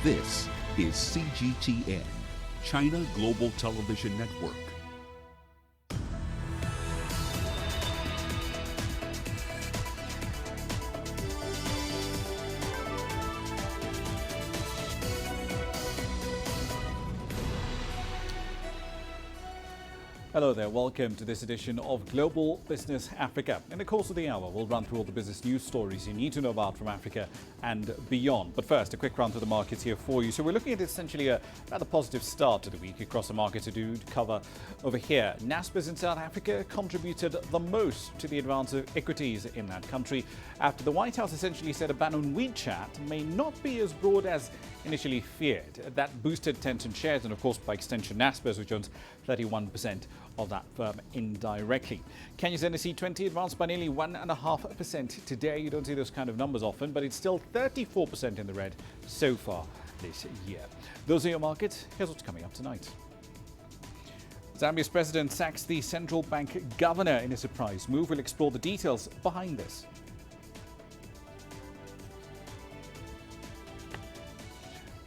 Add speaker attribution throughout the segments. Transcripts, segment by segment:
Speaker 1: This is CGTN, China Global Television Network.
Speaker 2: Hello there, welcome to this edition of Global Business Africa. In the course of the hour, we'll run through all the business news stories you need to know about from Africa and beyond. But first, a quick run through the markets here for you. So we're looking at essentially a rather positive start to the week across the market to cover over here. Naspers in South Africa contributed the most to the advance of equities in that country after the White House essentially said a ban on WeChat may not be as broad as initially feared. That boosted Tencent shares and, of course, by extension, Naspers, which owns 31% of that firm indirectly. Kenya's NSE 20 advanced by nearly 1.5% today. You don't see those kind of numbers often, but it's still 34% in the red so far this year. Those are your markets. Here's what's coming up tonight. Zambia's president sacks the central bank governor in a surprise move. We'll explore the details behind this.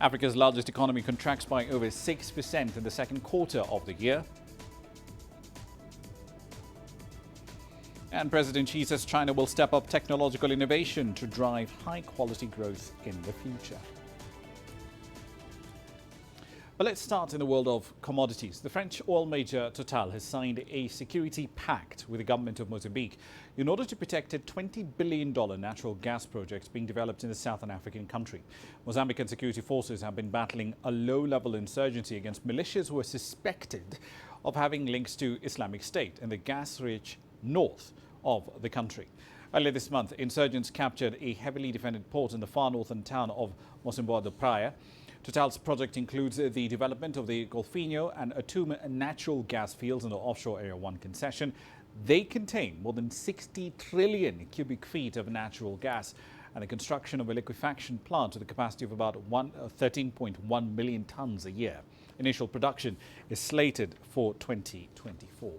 Speaker 2: Africa's largest economy contracts by over 6% in the second quarter of the year. And President Xi says China will step up technological innovation to drive high-quality growth in the future. But let's start in the world of commodities. The French oil major Total has signed a security pact with the government of Mozambique in order to protect a $20 billion natural gas project being developed in the southern African country. Mozambican security forces have been battling a low-level insurgency against militias who are suspected of having links to Islamic State in the gas-rich north of the country. Earlier this month, insurgents captured a heavily defended port in the far northern town of Mocimboa da Praia. Total's project includes the development of the Golfinho and Atum natural gas fields in the offshore Area 1 concession. They contain more than 60 trillion cubic feet of natural gas and the construction of a liquefaction plant with a capacity of about 13.1 million tons a year. Initial production is slated for 2024.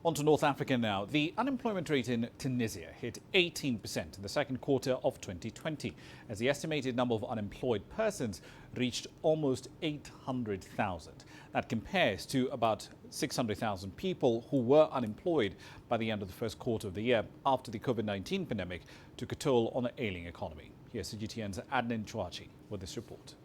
Speaker 2: On to North Africa now. The unemployment rate in Tunisia hit 18% in the second quarter of 2020, as the estimated number of unemployed persons reached almost 800,000. That compares to about 600,000 people who were unemployed by the end of the first quarter of the year after the COVID-19 pandemic took a toll on the ailing economy. Here's CGTN's Adnan Chouachi with this report.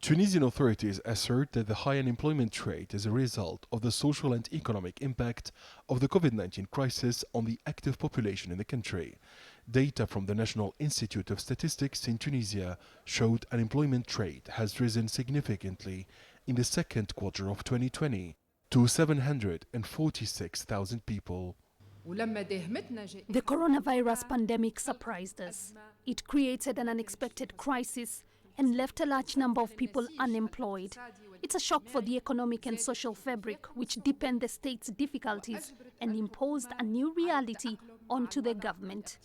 Speaker 3: Tunisian authorities assert that the high unemployment rate is a result of the social and economic impact of the COVID-19 crisis on the active population in the country. Data from the National Institute of Statistics in Tunisia showed unemployment rate has risen significantly in the second quarter of 2020 to 746,000 people.
Speaker 4: The coronavirus pandemic surprised us. It created an unexpected crisis and left a large number of people unemployed. It's a shock for the economic and social fabric, which deepened the state's difficulties and imposed a new reality onto the government.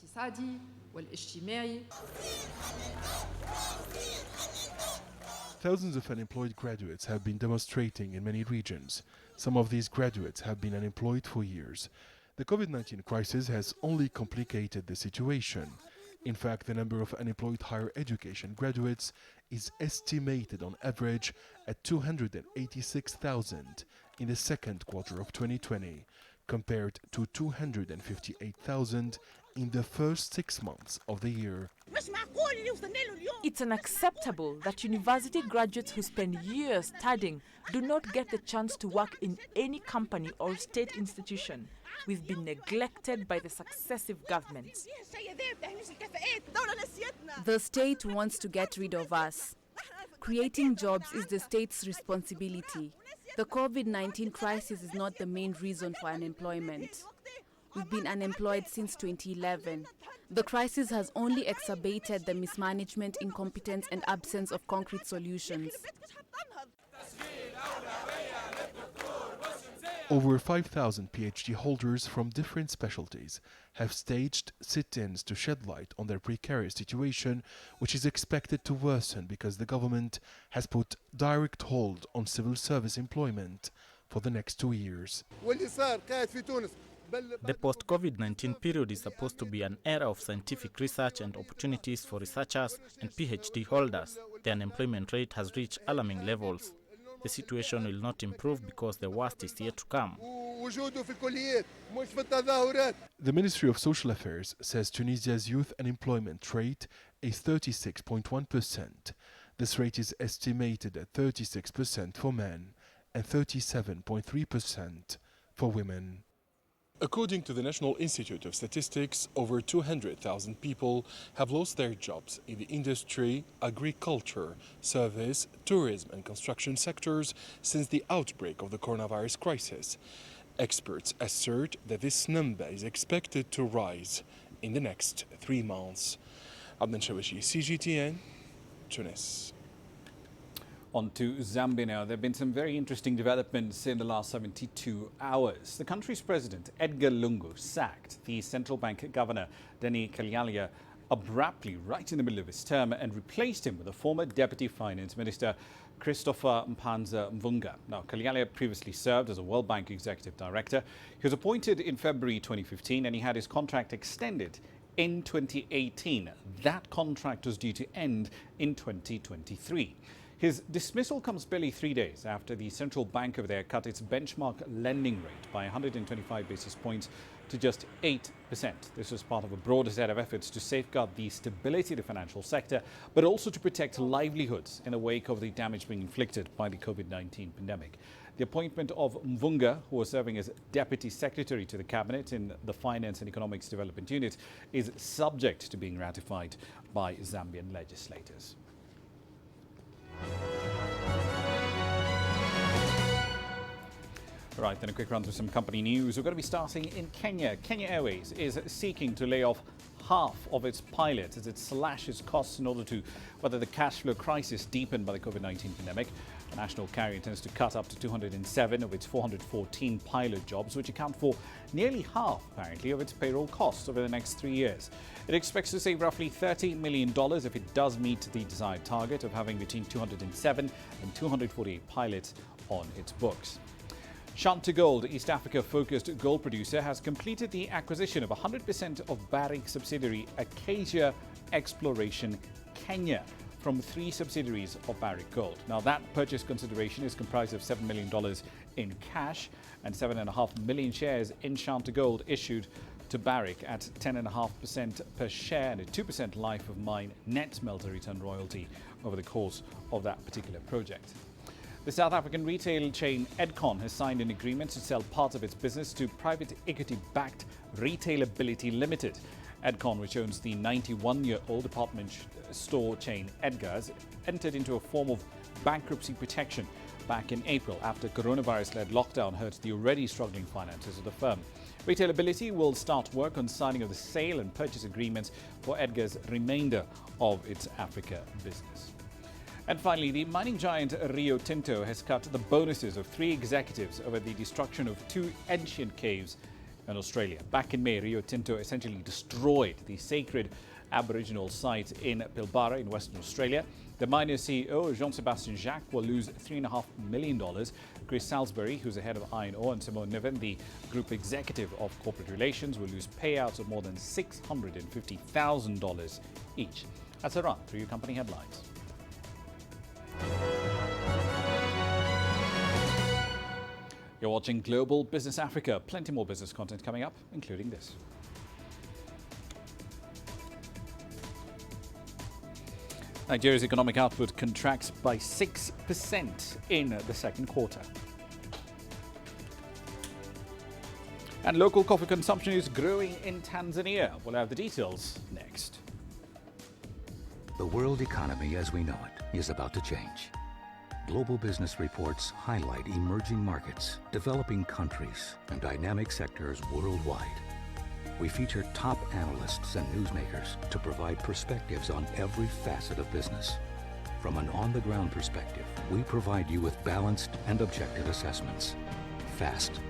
Speaker 3: Thousands of unemployed graduates have been demonstrating in many regions. Some of these graduates have been unemployed for years. The COVID-19 crisis has only complicated the situation. In fact, the number of unemployed higher education graduates is estimated on average at 286,000 in the second quarter of 2020, compared to 258,000 in the first 6 months of the year.
Speaker 5: It's unacceptable that university graduates who spend years studying do not get the chance to work in any company or state institution. We've been neglected by the successive governments.
Speaker 6: The state wants to get rid of us. Creating jobs is the state's responsibility. The COVID-19 crisis is not the main reason for unemployment. We've been unemployed since 2011. The crisis has only exacerbated the mismanagement, incompetence, and absence of concrete solutions.
Speaker 3: Over 5,000 PhD holders from different specialties have staged sit-ins to shed light on their precarious situation, which is expected to worsen because the government has put direct hold on civil service employment for the next 2 years.
Speaker 7: The post-COVID-19 period is supposed to be an era of scientific research and opportunities for researchers and PhD holders. The unemployment rate has reached alarming levels. The situation will not improve because the worst is yet to come.
Speaker 3: The Ministry of Social Affairs says Tunisia's youth unemployment rate is 36.1%. This rate is estimated at 36% for men and 37.3% for women. According to the National Institute of Statistics, over 200,000 people have lost their jobs in the industry, agriculture, service, tourism and construction sectors since the outbreak of the coronavirus crisis. Experts assert that this number is expected to rise in the next 3 months. Abdel Shawashi, CGTN, Tunis.
Speaker 2: On to Zambia now. There have been some very interesting developments in the last 72 hours. The country's president, Edgar Lungu, sacked the central bank governor, Denny Kalyalia, abruptly right in the middle of his term and replaced him with a former deputy finance minister, Christopher Mpanza Mvunga. Now, Kalyalia previously served as a World Bank executive director. He was appointed in February 2015 and he had his contract extended in 2018. That contract was due to end in 2023. His dismissal comes barely 3 days after the central bank over there cut its benchmark lending rate by 125 basis points to just 8%. This was part of a broader set of efforts to safeguard the stability of the financial sector, but also to protect livelihoods in the wake of the damage being inflicted by the COVID-19 pandemic. The appointment of Mvunga, who was serving as Deputy Secretary to the Cabinet in the Finance and Economics Development Unit, is subject to being ratified by Zambian legislators. All right, then a quick run through some company news. We're going to be starting in Kenya. Kenya Airways is seeking to lay off half of its pilots as it slashes costs in order to weather the cash flow crisis deepened by the COVID-19 pandemic. The national carrier intends to cut up to 207 of its 414 pilot jobs, which account for nearly half, apparently, of its payroll costs over the next 3 years. It expects to save roughly $30 million if it does meet the desired target of having between 207 and 248 pilots on its books. Shanta Gold, East Africa-focused gold producer, has completed the acquisition of 100% of Barrick subsidiary Acacia Exploration Kenya from 3 subsidiaries of Barrick Gold. Now, that purchase consideration is comprised of $7 million in cash and 7.5 million shares in Shanta Gold issued to Barrick at 10.5% per share and a 2% life of mine net smelter return royalty over the course of that particular project. The South African retail chain Edcon has signed an agreement to sell parts of its business to private equity-backed Retailability Limited. Edcon, which owns the 91-year-old department store chain Edgar's, entered into a form of bankruptcy protection back in April after coronavirus-led lockdown hurt the already struggling finances of the firm. Retailability will start work on signing of the sale and purchase agreements for Edgar's remainder of its Africa business. And finally, the mining giant Rio Tinto has cut the bonuses of 3 executives over the destruction of 2 ancient caves in Australia. Back in May, Rio Tinto essentially destroyed the sacred Aboriginal site in Pilbara in Western Australia. The miner's CEO, Jean-Sébastien Jacques, will lose $3.5 million. Chris Salisbury, who's the head of Iron Ore, and Simone Niven, the group executive of corporate relations, will lose payouts of more than $650,000 each. That's a run through your company headlines. You're watching Global Business Africa. Plenty more business content coming up, including this. Nigeria's economic output contracts by 6% in the second quarter. And local coffee consumption is growing in Tanzania. We'll have the details next.
Speaker 8: The world economy as we know it is about to change. Global business reports highlight emerging markets, developing countries, and dynamic sectors worldwide. We feature top analysts and newsmakers to provide perspectives on every facet of business. From an on-the-ground perspective, we provide you with balanced and objective assessments. Fast,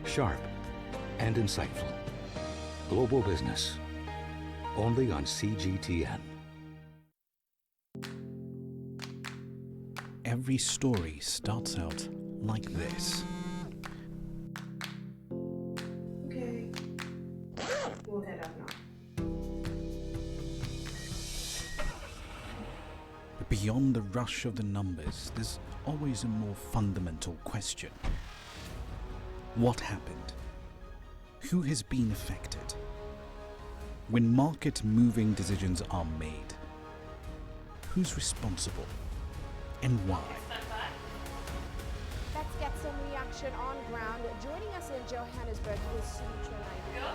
Speaker 8: sharp, and insightful. Global Business, only on CGTN.
Speaker 9: Every story starts out like this.
Speaker 10: Okay.
Speaker 9: But beyond the rush of the numbers, there's always a more fundamental question. What happened? Who has been affected? When market-moving decisions are made, who's responsible and why?
Speaker 10: Let's get some reaction on ground. Joining us in Johannesburg is Sumitra Naidu.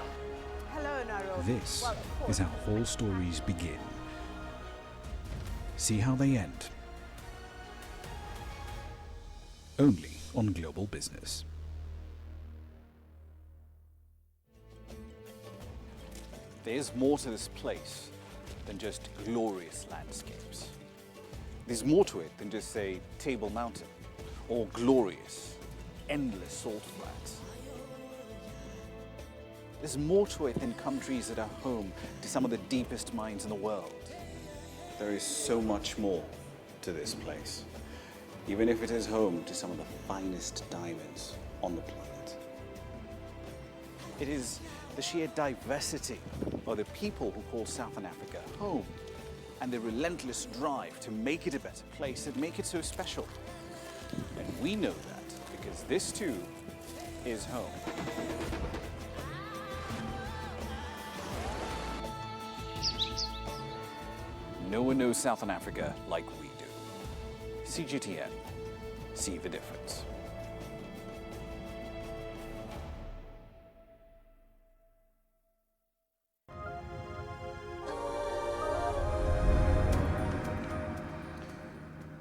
Speaker 10: Hello, Nairobi.
Speaker 9: This is how whole stories begin. See how they end. Only on Global Business.
Speaker 2: There's more to this place than just glorious landscapes. There's more to it than just, say, Table Mountain or glorious, endless salt flats. There's more to it than countries that are home to some of the deepest mines in the world. There is so much more to this place, even if it is home to some of the finest diamonds on the planet. It is the sheer diversity of the people who call Southern Africa home and the relentless drive to make it a better place that make it so special. And we know that because this too is home. No one knows Southern Africa like we do. CGTN, see the difference.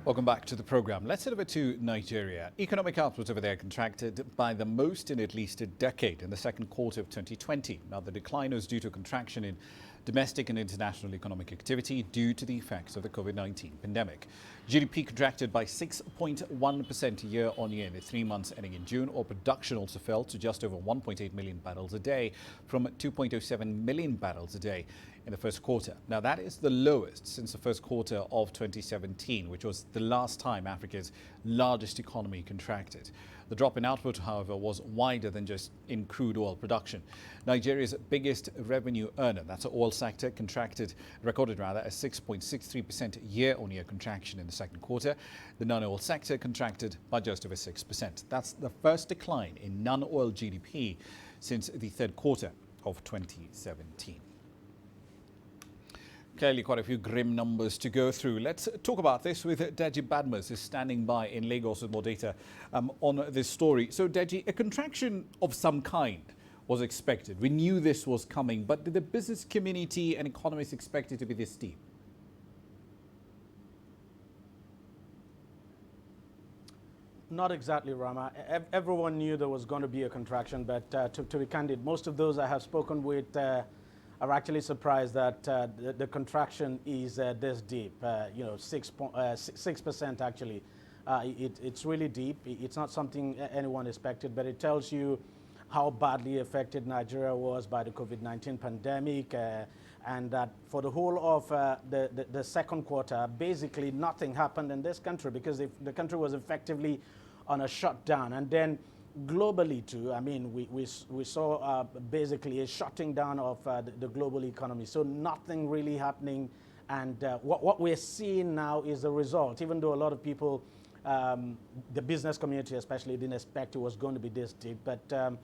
Speaker 2: Welcome back to the program. Let's head over to Nigeria. Economic output over there contracted by the most in at least a decade in the second quarter of 2020. Now, the decline was due to contraction in domestic and international economic activity due to the effects of the COVID-19 pandemic. GDP contracted by 6.1% year on year in the 3 months ending in June. Oil production also fell to just over 1.8 million barrels a day from 2.07 million barrels a day in the first quarter. Now, that is the lowest since the first quarter of 2017, which was the last time Africa's largest economy contracted. The drop in output, however, was wider than just in crude oil production. Nigeria's biggest revenue earner, that's the oil sector, recorded a 6.63% year-on-year contraction in the second quarter. The non-oil sector contracted by just over 6%. That's the first decline in non-oil GDP since the third quarter of 2017. Clearly quite a few grim numbers to go through. Let's talk about this with Deji Badmus, who's standing by in Lagos with more data on this story. So Deji, a contraction of some kind was expected. We knew this was coming, but did the business community and economists expect it to be this steep?
Speaker 11: Not exactly, Rama. Everyone knew there was going to be a contraction, but to be candid, most of those I have spoken with are actually surprised that the contraction is this deep. 6% actually. It's really deep. It's not something anyone expected, but it tells you how badly affected Nigeria was by the COVID-19 pandemic, and that for the whole of the second quarter, basically nothing happened in this country because the country was effectively on a shutdown. And then globally too, I mean, we saw basically a shutting down of the global economy. So nothing really happening. And what we're seeing now is the result, even though a lot of people, the business community especially, didn't expect it was going to be this deep. But,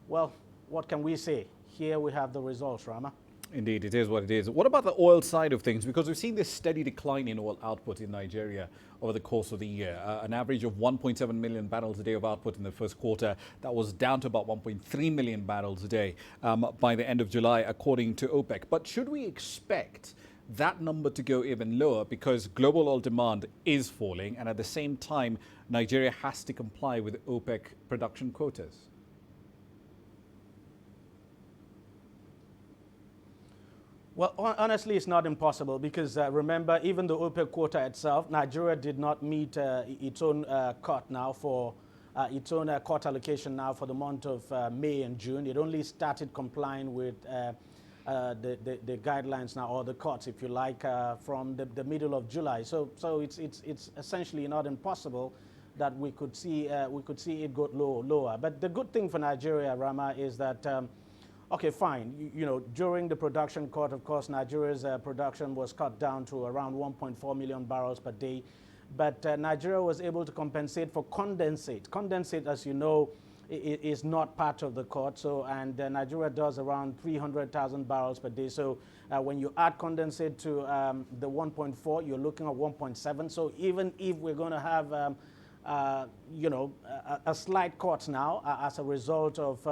Speaker 11: well, what can we say? Here we have the results, Rama.
Speaker 2: Indeed, it is what it is. What about the oil side of things? Because we've seen this steady decline in oil output in Nigeria over the course of the year. An average of 1.7 million barrels a day of output in the first quarter. That was down to about 1.3 million barrels a day by the end of July, according to OPEC. But should we expect that number to go even lower because global oil demand is falling and at the same time Nigeria has to comply with OPEC production quotas?
Speaker 11: Well, honestly, it's not impossible because remember, even the OPEC quota itself, Nigeria did not meet its own cut now for its own cut allocation now for the month of May and June. It only started complying with the guidelines now, or the cuts, if you like, from the middle of July. So it's essentially not impossible that we could see it go lower. But the good thing for Nigeria, Rama, is that Okay, fine. You know, during the production cut, of course, Nigeria's production was cut down to around 1.4 million barrels per day. But Nigeria was able to compensate for condensate. Condensate, as you know, is not part of the cut. So, and Nigeria does around 300,000 barrels per day. So when you add condensate to the 1.4, you're looking at 1.7. So even if we're going to have, you know, a slight cut now as a result of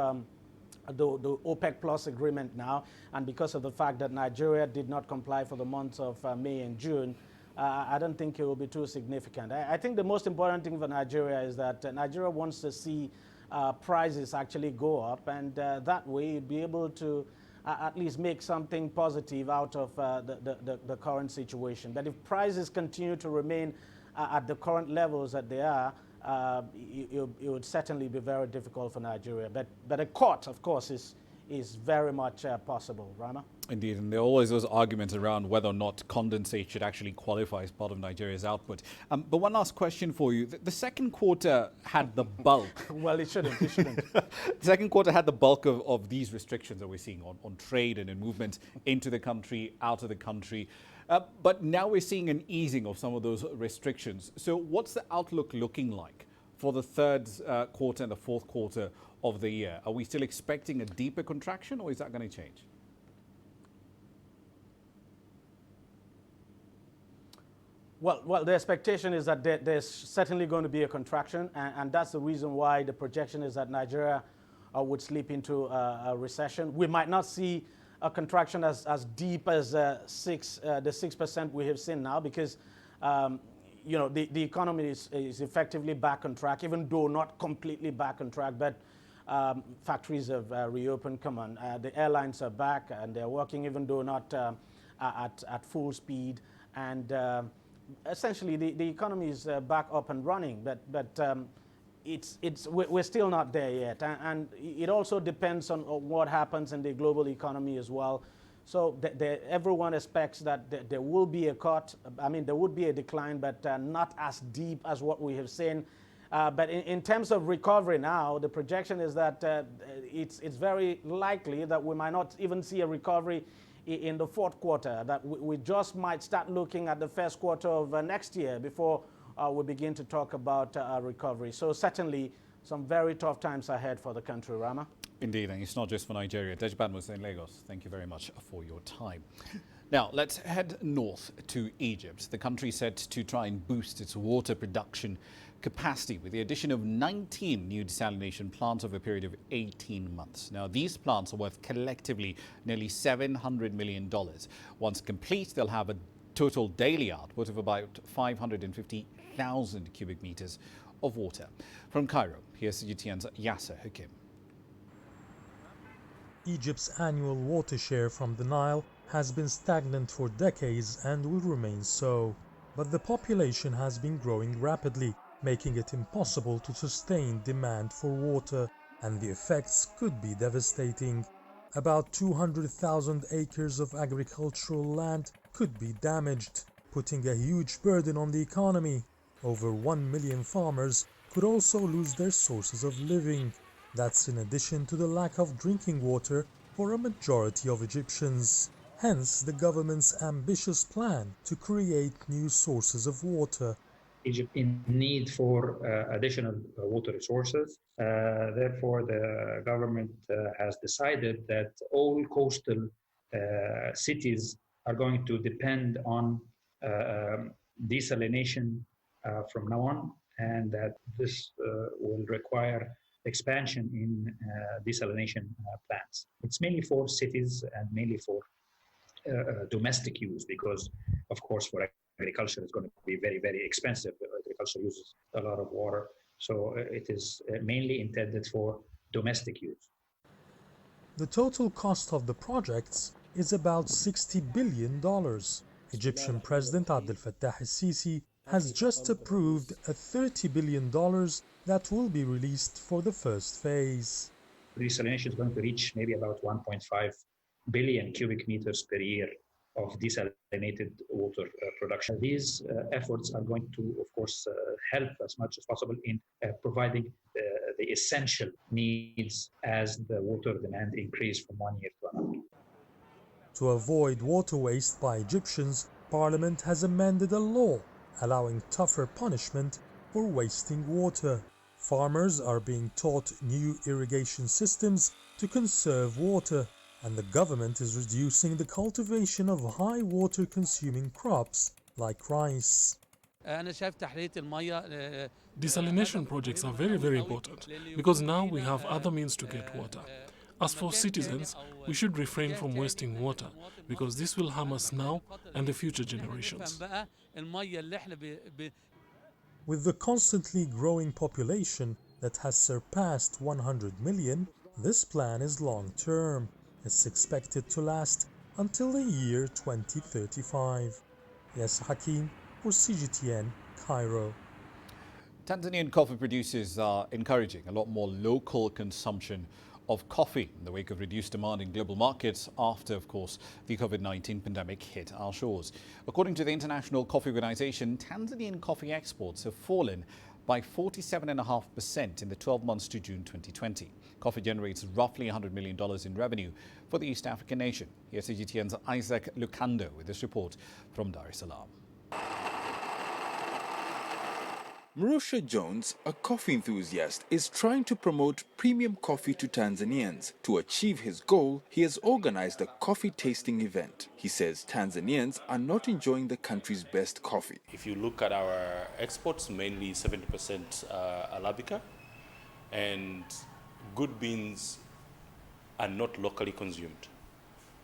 Speaker 11: the OPEC Plus agreement now, and because of the fact that Nigeria did not comply for the months of May and June, I don't think it will be too significant. I think the most important thing for Nigeria is that Nigeria wants to see prices actually go up, and that way you'd be able to at least make something positive out of the current situation. But if prices continue to remain at the current levels that they are, it would certainly be very difficult for Nigeria. But a cut, of course, is very much possible. Ramah?
Speaker 2: Indeed, and there are always those arguments around whether or not condensate should actually qualify as part of Nigeria's output. But one last question for you. The second quarter had the bulk.
Speaker 11: Well, it shouldn't. It shouldn't.
Speaker 2: The second quarter had the bulk of these restrictions that we're seeing on trade and in movement into the country, out of the country. But now we're seeing an easing of some of those restrictions. So what's the outlook looking like for the third quarter and the fourth quarter of the year? Are we still expecting a deeper contraction, or is that going to change?
Speaker 11: Well, the expectation is that there's certainly going to be a contraction, and that's the reason why the projection is that Nigeria would slip into a recession. We might not see a contraction as deep as the 6% we have seen now, because you know, the economy is effectively back on track, even though not completely back on track. But factories have reopened. Come on, the airlines are back and they're working, even though not at full speed. And essentially, the economy is back up and running. But we're still not there yet. And it also depends on what happens in the global economy as well. So everyone expects that there will be a cut. I mean, there would be a decline, but not as deep as what we have seen. But in terms of recovery now, the projection is that it's very likely that we might not even see a recovery in the fourth quarter, that we just might start looking at the first quarter of next year before we begin to talk about a recovery. So certainly some very tough times ahead for the country, Ramah.
Speaker 2: Indeed, and it's not just for Nigeria. Dejban was in Lagos. Thank you very much for your time. Now, let's head north to Egypt. The country set to try and boost its water production capacity with the addition of 19 new desalination plants over a period of 18 months. Now, these plants are worth collectively nearly $700 million. Once complete, they'll have a total daily output of about 550,000 cubic meters of water. From Cairo, here's CGTN's Yasser Hakim.
Speaker 12: Egypt's annual water share from the Nile has been stagnant for decades and will remain so. But the population has been growing rapidly, making it impossible to sustain demand for water, and the effects could be devastating. About 200,000 acres of agricultural land could be damaged, putting a huge burden on the economy. Over 1 million farmers could also lose their sources of living. That's in addition to the lack of drinking water for a majority of Egyptians. Hence, the government's ambitious plan to create new sources of water.
Speaker 13: Egypt in need for additional water resources. Therefore, the government has decided that all coastal cities are going to depend on desalination from now on, and that this will require expansion in desalination plants. It's mainly for cities and mainly for domestic use, because, of course, for agriculture, it's going to be very, very expensive. Agriculture uses a lot of water, so it is mainly intended for domestic use.
Speaker 12: The total cost of the projects is about $60 billion. Egyptian President Abdel Fattah el-Sisi has just approved a $30 billion that will be released for the first phase.
Speaker 13: Desalination is going to reach maybe about 1.5 billion cubic meters per year of desalinated water production. These efforts are going to, of course, help as much as possible in providing the essential needs as the water demand increase from one year to another.
Speaker 12: To avoid water waste by Egyptians, Parliament has amended a law allowing tougher punishment for wasting water. Farmers are being taught new irrigation systems to conserve water, and the government is reducing the cultivation of high water consuming crops like rice.
Speaker 14: Desalination projects are very important because now we have other means to get water. As for citizens, we should refrain from wasting water because this will harm us now and the future generations.
Speaker 12: With the constantly growing population that has surpassed 100 million, this plan is long-term. It's expected to last until the year 2035. Yes, Hakim for CGTN, Cairo.
Speaker 2: Tanzanian coffee producers are encouraging a lot more local consumption of coffee in the wake of reduced demand in global markets after, of course, the COVID-19 pandemic hit our shores. According to the International Coffee Organization, Tanzanian coffee exports have fallen by 47.5% in the 12 months to June 2020. Coffee generates roughly $100 million in revenue for the East African nation. Here's CGTN's Isaac Lucando with this report from Dar es Salaam.
Speaker 15: Mrusha Jones, a coffee enthusiast, is trying to promote premium coffee to Tanzanians. To achieve his goal, he has organized a coffee tasting event. He says Tanzanians are not enjoying the country's best coffee.
Speaker 16: If you look at our exports, mainly 70% Arabica, and good beans are not locally consumed.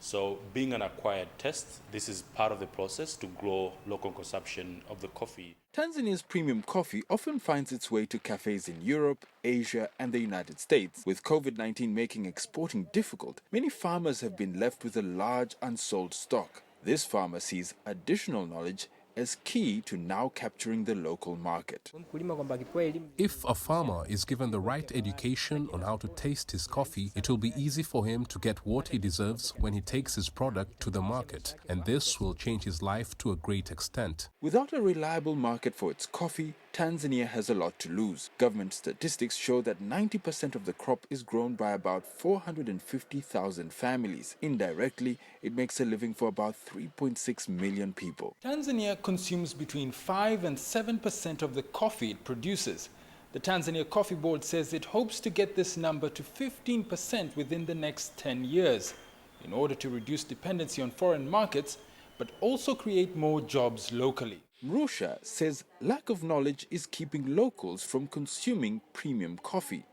Speaker 16: So being an acquired taste, this is part of the process to grow local consumption of the coffee.
Speaker 15: Tanzania's premium coffee often finds its way to cafes in Europe, Asia and the United States. With COVID-19 making exporting difficult, many farmers have been left with a large unsold stock. This farmer sees additional knowledge as key to now capturing the local market.
Speaker 17: If a farmer is given the right education on how to taste his coffee, it will be easy for him to get what he deserves when he takes his product to the market, and this will change his life to a great extent.
Speaker 15: Without a reliable market for its coffee, Tanzania has a lot to lose. Government statistics show that 90% of the crop is grown by about 450,000 families. Indirectly, it makes a living for about 3.6 million people.
Speaker 18: Tanzania consumes between 5 and 7% of the coffee it produces. The Tanzania Coffee Board says it hopes to get this number to 15% within the next 10 years in order to reduce dependency on foreign markets, but also create more jobs locally.
Speaker 15: Mrusha says lack of knowledge is keeping locals from consuming premium coffee.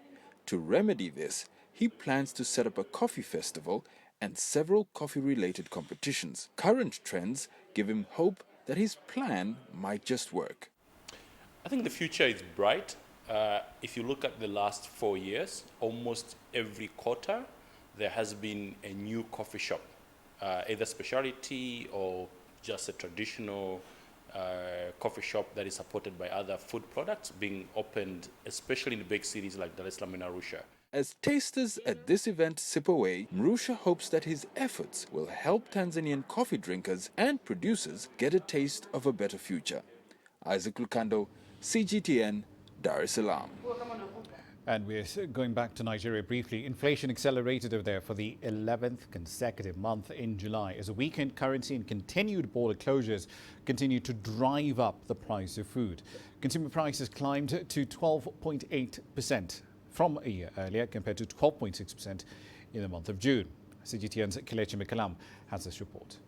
Speaker 15: To remedy this, he plans to set up a coffee festival and several coffee-related competitions. Current trends give him hope that his plan might just work.
Speaker 16: I think the future is bright. If you look at the last 4 years, almost every quarter there has been a new coffee shop, either specialty or just a traditional coffee shop that is supported by other food products being opened, especially in the big cities like Dar es Salaam and Arusha.
Speaker 15: As tasters at this event sip away, Mrusha hopes that his efforts will help Tanzanian coffee drinkers and producers get a taste of a better future. Isaac Lucando, CGTN, Dar es Salaam.
Speaker 2: And we're going back to Nigeria briefly. Inflation accelerated over there for the 11th consecutive month in July as a weakened currency and continued border closures continue to drive up the price of food. Consumer prices climbed to 12.8% from a year earlier compared to 12.6% in the month of June. CGTN's Kelechi Mikalam has this report.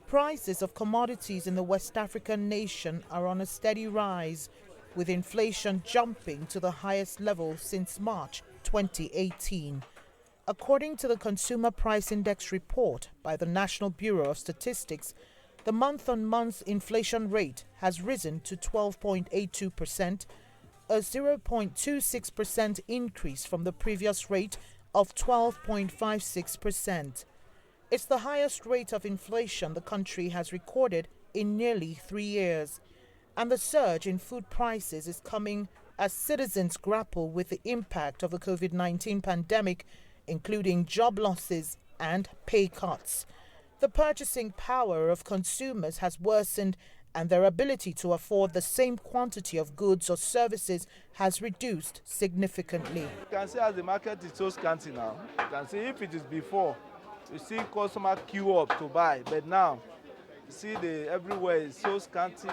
Speaker 19: Prices of commodities in the West African nation are on a steady rise, with inflation jumping to the highest level since March 2018. According to the Consumer Price Index report by the National Bureau of Statistics, the month-on-month inflation rate has risen to 12.82%, a 0.26% increase from the previous rate of 12.56%. It's the highest rate of inflation the country has recorded in nearly 3 years. And the surge in food prices is coming as citizens grapple with the impact of the COVID-19 pandemic, including job losses and pay cuts. The purchasing power of consumers has worsened, and their ability to afford the same quantity of goods or services has reduced significantly.
Speaker 20: You can see as the market is so scanty now. You can see if it is before, you see customer queue up to buy, but now you see everywhere is so scanty.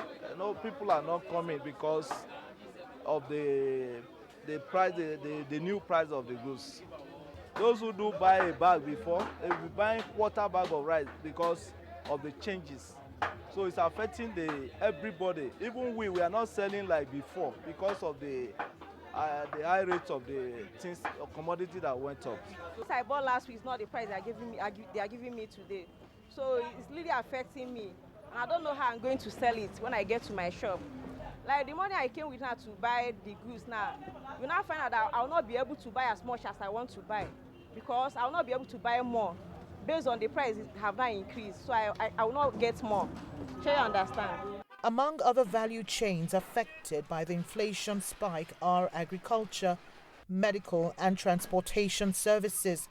Speaker 20: People are not coming because of the price, the new price of the goods. Those who do buy a bag before, they will be buying quarter bag of rice because of the changes. So it's affecting everybody. Even we are not selling like before because of the high rates of the things, commodity that went up.
Speaker 21: What I bought last week is not the price they are giving me today. So it's really affecting me. And I don't know how I'm going to sell it when I get to my shop. Like the money I came with now to buy the goods now, you now find out that I will not be able to buy as much as I want to buy because I will not be able to buy more based on the price have not increased. So I will not get more. Sure you understand?
Speaker 19: Among other value chains affected by the inflation spike are agriculture, medical and transportation services.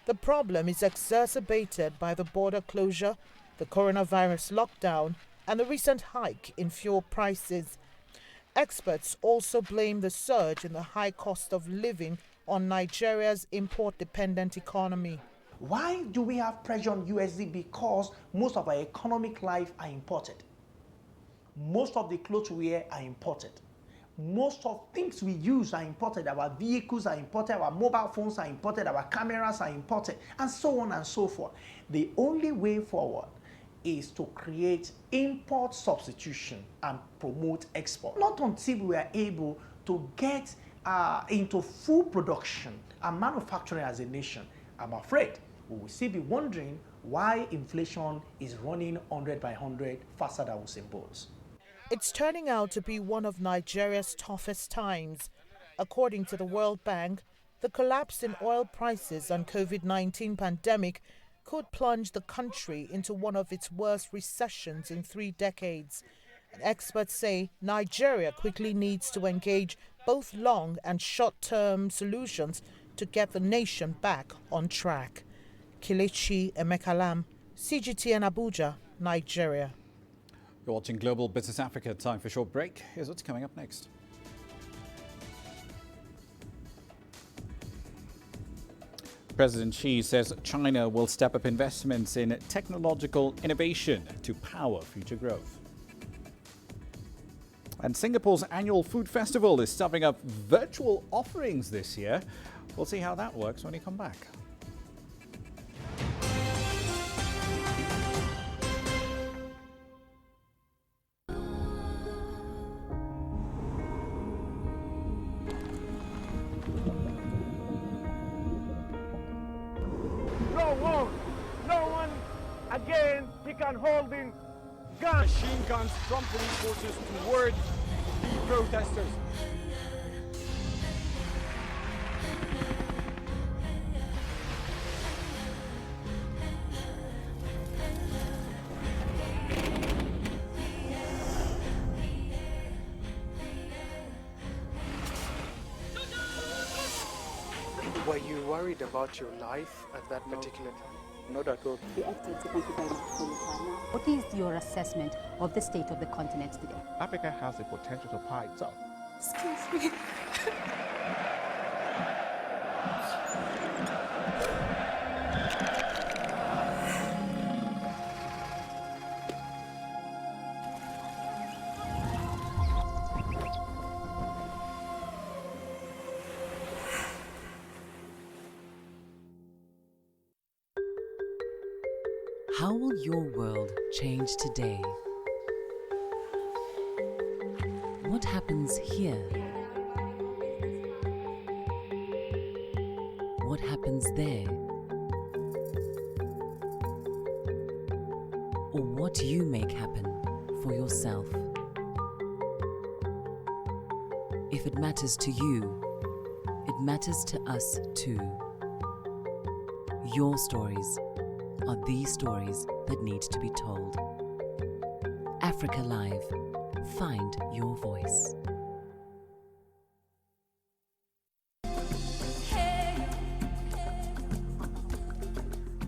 Speaker 19: The problem is exacerbated by the border closure, the coronavirus lockdown, and the recent hike in fuel prices. Experts also blame the surge in the high cost of living on Nigeria's import-dependent economy.
Speaker 22: Why do we have pressure on USD? Because most of our economic life are imported. Most of the clothes we wear are imported. Most of things we use are imported. Our vehicles are imported, our mobile phones are imported, our cameras are imported, and so on and so forth. The only way forward is to create import substitution and promote export. Not until we are able to get into full production and manufacturing as a nation, I'm afraid we will still be wondering why inflation is running 100 by 100 faster than Usain Bolt.
Speaker 19: It's turning out to be one of Nigeria's toughest times. According to the World Bank, the collapse in oil prices and COVID-19 pandemic could plunge the country into one of its worst recessions in 3 decades. And experts say Nigeria quickly needs to engage both long and short-term solutions to get the nation back on track. Kelechi Emekalam, CGTN Abuja, Nigeria.
Speaker 2: You're watching Global Business Africa. Time for a short break. Here's what's coming up next. President Xi says China will step up investments in technological innovation to power future growth. And Singapore's annual food festival is stuffing up virtual offerings this year. We'll see how that works when we come back.
Speaker 23: No one again, he can hold in guns. Machine guns from police forces towards the protesters.
Speaker 24: Were you worried about your life at that particular time?
Speaker 23: Not at all.
Speaker 25: Thank you very much for your time. What is your assessment of the state of the continent today?
Speaker 23: Africa has the potential to power itself.
Speaker 25: Excuse me.
Speaker 26: How will your world change today? What happens here? What happens there? Or what you make happen for yourself? If it matters to you, it matters to us too. Your stories are these stories that need to be told. Africa Live. Find your voice.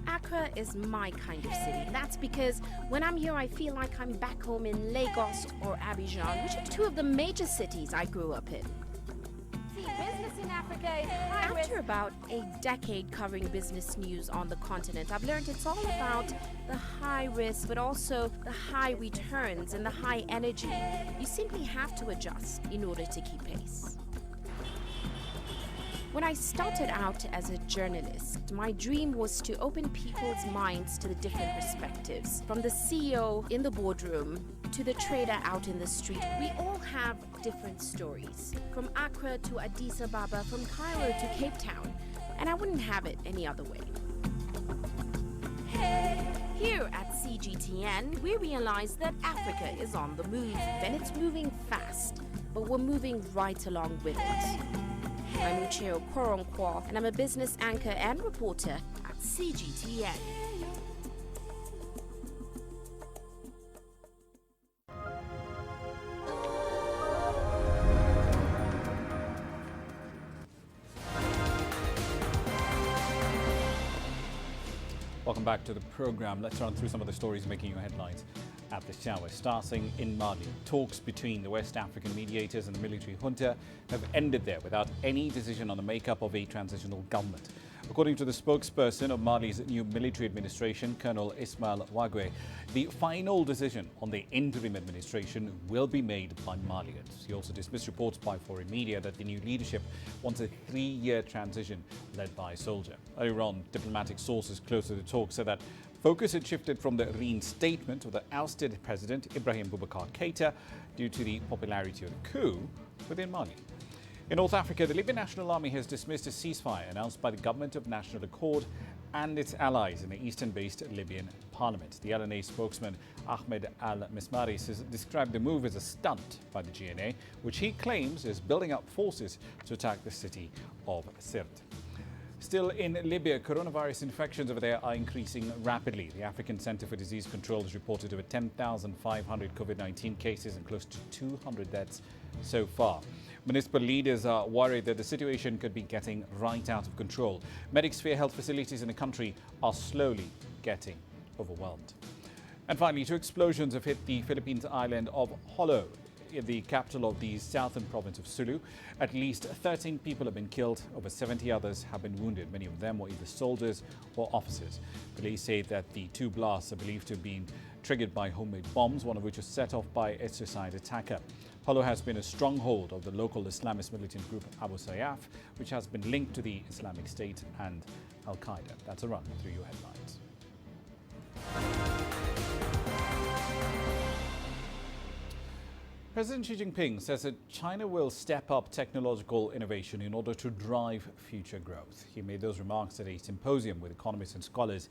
Speaker 10: Accra
Speaker 1: Africa is my kind of city. That's because when I'm here, I feel like I'm back home in Lagos or Abidjan, which are two of the major cities I grew up in.
Speaker 3: Business in Africa is high risk.
Speaker 1: After about a decade covering business news on the continent, I've learned it's all about the high risk, but also the high returns and the high energy. You simply have to adjust in order to keep pace. When I started out as a journalist, my dream was to open people's minds to the different perspectives. From the CEO in the boardroom to the trader out in the street, we all have different stories. From Accra to Addis Ababa, from Cairo to Cape Town. And I wouldn't have it any other way. Here at CGTN, we realize that Africa is on the move, and it's moving fast, but we're moving right along with it. I'm Ucheo Koronkwo, and I'm a business anchor and reporter at CGTN.
Speaker 2: Welcome back to the program. Let's run through some of the stories making your headlines at this hour. Starting in Mali, talks between the West African mediators and the military junta have ended there without any decision on the makeup of a transitional government. According to the spokesperson of Mali's new military administration, Colonel Ismail Ouague, the final decision on the interim administration will be made by Malians. He also dismissed reports by foreign media that the new leadership wants a 3-year transition led by a soldier. Earlier on, diplomatic sources close to the talks said that focus had shifted from the reinstatement of the ousted president Ibrahim Boubacar Keïta due to the popularity of the coup within Mali. In North Africa, the Libyan National Army has dismissed a ceasefire announced by the Government of National Accord and its allies in the eastern-based Libyan parliament. The LNA spokesman Ahmed Al-Mismaris has described the move as a stunt by the GNA, which he claims is building up forces to attack the city of Sirte. Still in Libya, coronavirus infections over there are increasing rapidly. The African Center for Disease Control has reported over 10,500 COVID-19 cases and close to 200 deaths so far. Municipal leaders are worried that the situation could be getting right out of control. Medics fear health facilities in the country are slowly getting overwhelmed. And finally, 2 explosions have hit the Philippines island of Jolo, in the capital of the southern province of Sulu. At least 13 people have been killed. Over 70 others have been wounded. Many of them were either soldiers or officers. Police say that the 2 blasts are believed to have been triggered by homemade bombs, one of which was set off by a suicide attacker. Jolo has been a stronghold of the local Islamist militant group Abu Sayyaf, which has been linked to the Islamic State and Al-Qaeda. That's a run through your headlines. President Xi Jinping says that China will step up technological innovation in order to drive future growth. He made those remarks at a symposium with economists and scholars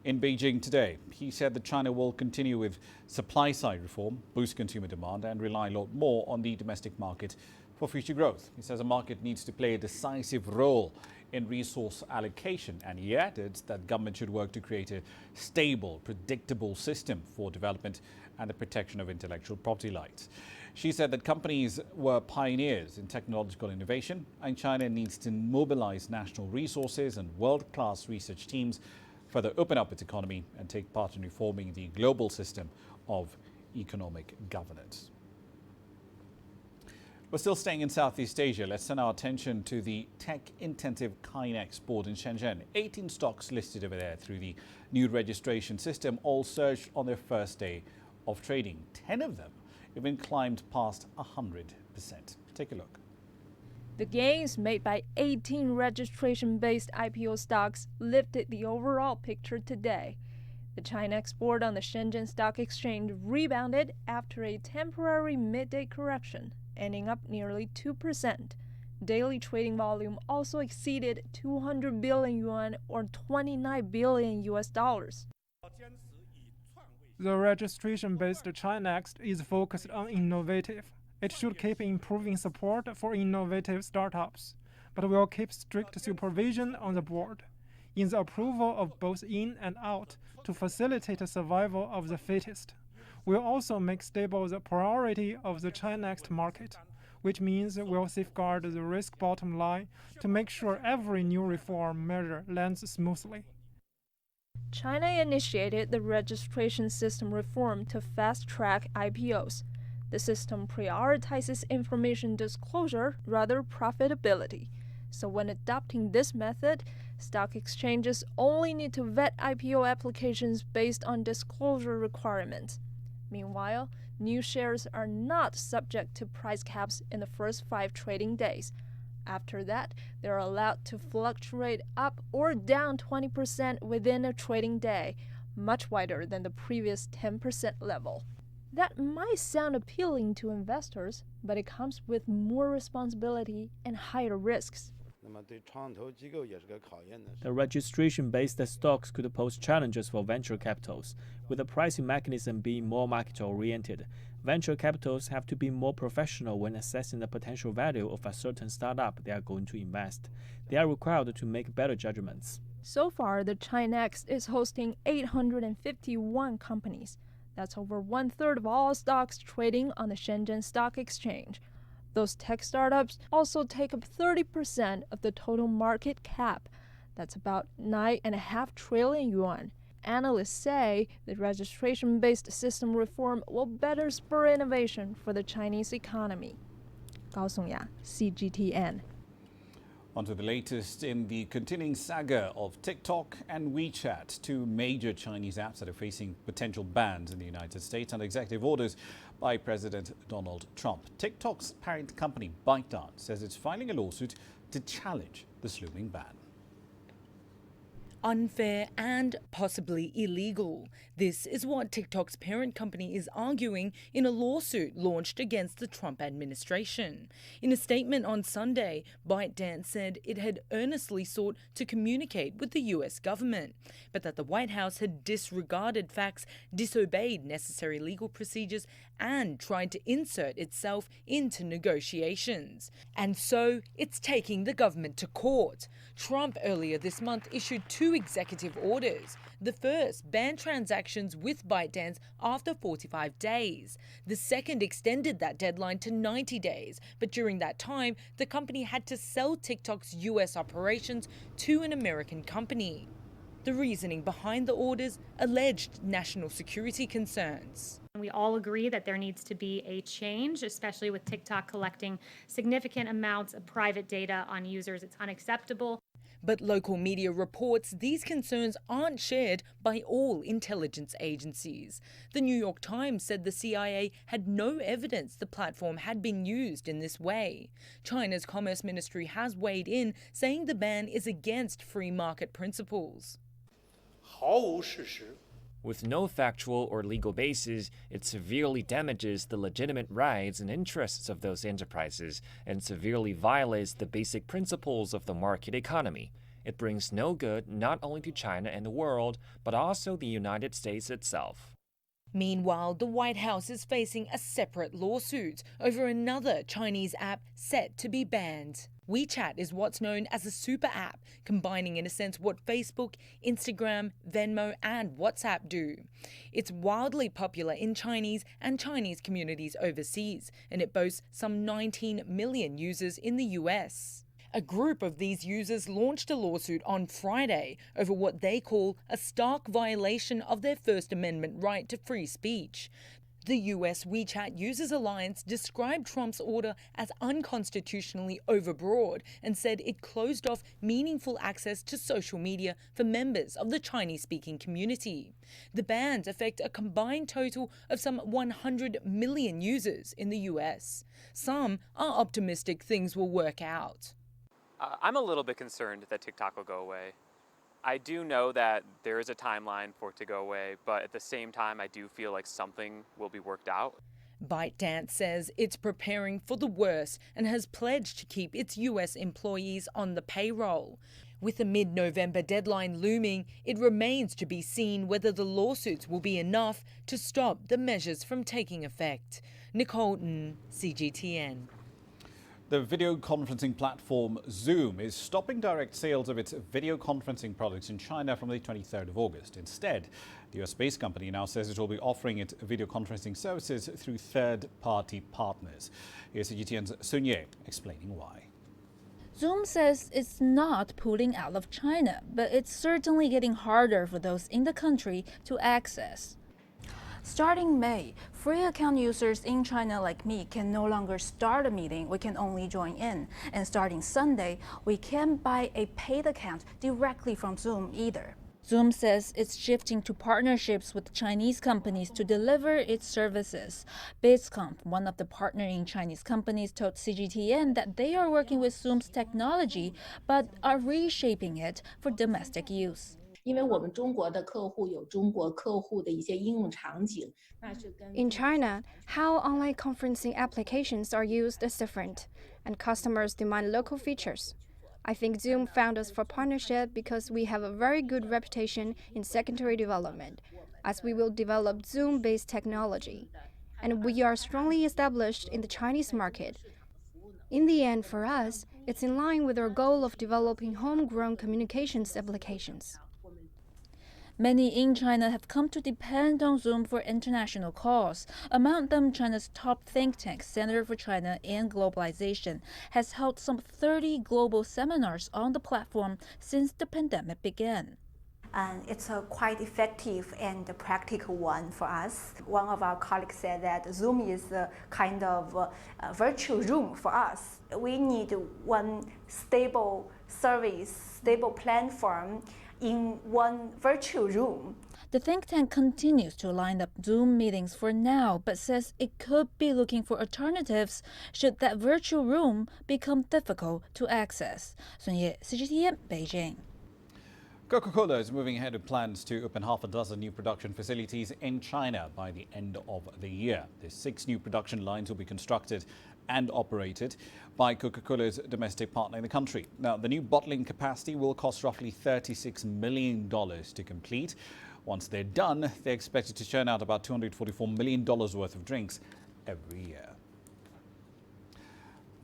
Speaker 2: in Beijing today. He said that China will continue with supply-side reform, boost consumer demand and rely a lot more on the domestic market for future growth. He says the market needs to play a decisive role in resource allocation, and he added that government should work to create a stable, predictable system for development and the protection of intellectual property rights. She said that companies were pioneers in technological innovation, and China needs to mobilize national resources and world-class research teams, further open up its economy and take part in reforming the global system of economic governance. We're still staying in Southeast Asia. Let's turn our attention to the tech-intensive ChiNext board in Shenzhen. 18 stocks listed over there through the new registration system all surged on their first day of trading. 10 of them even climbed past 100%. Take a look.
Speaker 4: The gains made by 18 registration-based IPO stocks lifted the overall picture today. The ChiNext board on the Shenzhen Stock Exchange rebounded after a temporary midday correction, ending up nearly 2%. Daily trading volume also exceeded 200 billion yuan or $29 billion US.
Speaker 5: The registration-based ChiNext is focused on innovative. It should keep improving support for innovative startups, but will keep strict supervision on the board in the approval of both in and out to facilitate the survival of the fittest. We'll also make stable the priority of the ChiNext market, which means we'll safeguard the risk bottom line to make sure every new reform measure lands smoothly.
Speaker 4: China initiated the registration system reform to fast-track IPOs. The system prioritizes information disclosure rather profitability. So when adopting this method, stock exchanges only need to vet IPO applications based on disclosure requirements. Meanwhile, new shares are not subject to price caps in the first 5 trading days. After that, they are allowed to fluctuate up or down 20% within a trading day, much wider than the previous 10% level. That might sound appealing to investors, but it comes with more responsibility and higher risks.
Speaker 6: The registration-based stocks could pose challenges for venture capitals, with the pricing mechanism being more market-oriented. Venture capitals have to be more professional when assessing the potential value of a certain startup they are going to invest. They are required to make better judgments.
Speaker 4: So far, the ChiNext is hosting 851 companies. That's over 1/3 of all stocks trading on the Shenzhen Stock Exchange. Those tech startups also take up 30% of the total market cap. That's about 9.5 trillion yuan. Analysts say the registration-based system reform will better spur innovation for the Chinese economy. Gao Songya, CGTN.
Speaker 2: On to the latest in the continuing saga of TikTok and WeChat, 2 major Chinese apps that are facing potential bans in the United States under executive orders by President Donald Trump. TikTok's parent company ByteDance says it's filing a lawsuit to challenge this looming ban.
Speaker 7: Unfair and possibly illegal. This is what TikTok's parent company is arguing in a lawsuit launched against the Trump administration. In a statement on Sunday, ByteDance said it had earnestly sought to communicate with the US government, but that the White House had disregarded facts, disobeyed necessary legal procedures, and tried to insert itself into negotiations. And so it's taking the government to court. Trump earlier this month issued 2 executive orders. The first banned transactions with ByteDance after 45 days. The second extended that deadline to 90 days, but during that time, the company had to sell TikTok's US operations to an American company. The reasoning behind the orders: alleged national security concerns.
Speaker 8: We all agree that there needs to be a change, especially with TikTok collecting significant amounts of private data on users. It's unacceptable.
Speaker 7: But local media reports these concerns aren't shared by all intelligence agencies. The New York Times said the CIA had no evidence the platform had been used in this way. China's Commerce Ministry has weighed in, saying the ban is against free market principles.
Speaker 9: With no factual or legal basis, it severely damages the legitimate rights and interests of those enterprises and severely violates the basic principles of the market economy. It brings no good not only to China and the world, but also the United States itself.
Speaker 7: Meanwhile, the White House is facing a separate lawsuit over another Chinese app set to be banned. WeChat is what's known as a super app, combining in a sense what Facebook, Instagram, Venmo and WhatsApp do. It's wildly popular in Chinese and Chinese communities overseas, and it boasts some 19 million users in the US. A group of these users launched a lawsuit on Friday over what they call a stark violation of their First Amendment right to free speech. The US WeChat Users Alliance described Trump's order as unconstitutionally overbroad and said it closed off meaningful access to social media for members of the Chinese-speaking community. The bans affect a combined total of some 100 million users in the US. Some are optimistic things will work out.
Speaker 11: I'm a little bit concerned that TikTok will go away. I do know that there is a timeline for it to go away, but at the same time, I do feel like something will be worked out.
Speaker 7: ByteDance says it's preparing for the worst and has pledged to keep its US employees on the payroll. With a mid-November deadline looming, it remains to be seen whether the lawsuits will be enough to stop the measures from taking effect. Nicole Ng, CGTN.
Speaker 2: The video conferencing platform Zoom is stopping direct sales of its video conferencing products in China from the 23rd of August. Instead, the US-based company now says it will be offering its video conferencing services through third-party partners. Here's CGTN's Sun Ye explaining why.
Speaker 12: Zoom says it's not pulling out of China, but it's certainly getting harder for those in the country to access. Starting May, free account users in China like me can no longer start a meeting, we can only join in. And starting Sunday, we can't buy a paid account directly from Zoom either. Zoom says it's shifting to partnerships with Chinese companies to deliver its services. Bizcomp, one of the partnering Chinese companies, told CGTN that they are working with Zoom's technology, but are reshaping it for domestic use.
Speaker 13: In China, how online conferencing applications are used is different, and customers demand local features. I think Zoom found us for partnership because we have a very good reputation in secondary development, as we will develop Zoom-based technology. And we are strongly established in the Chinese market. In the end, for us, it's in line with our goal of developing homegrown communications applications.
Speaker 12: Many in China have come to depend on Zoom for international calls. Among them, China's top think tank, Center for China and Globalization, has held some 30 global seminars on the platform since the pandemic began.
Speaker 14: And it's a quite effective and practical one for us. One of our colleagues said that Zoom is a kind of virtual room for us. We need one stable service, stable platform in one virtual room.
Speaker 12: The think tank continues to line up Zoom meetings for now, but says it could be looking for alternatives should that virtual room become difficult to access. Sun Ye, CGTN, Beijing.
Speaker 2: Coca-Cola is moving ahead with plans to open half a dozen new production facilities in China by the end of the year. There's 6 new production lines will be constructed and operated by Coca-Cola's domestic partner in the country. Now, the new bottling capacity will cost roughly $36 million to complete. Once they're done, they're expected to churn out about $244 million worth of drinks every year.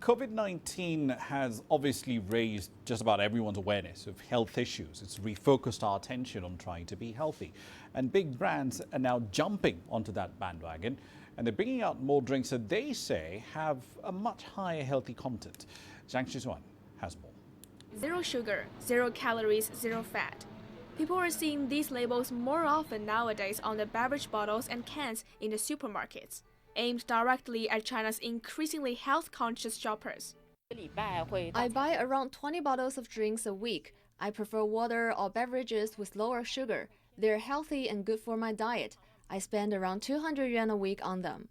Speaker 2: COVID-19 has obviously raised just about everyone's awareness of health issues. It's refocused our attention on trying to be healthy. And big brands are now jumping onto that bandwagon. And they're bringing out more drinks that they say have a much higher healthy content. Zhang Shizhuan has more.
Speaker 16: 0 sugar, 0 calories, 0 fat. People are seeing these labels more often nowadays on the beverage bottles and cans in the supermarkets, aimed directly at China's increasingly health-conscious shoppers.
Speaker 17: I buy around 20 bottles of drinks a week. I prefer water or beverages with lower sugar. They're healthy and good for my diet. I spend around 200 yuan a week on them.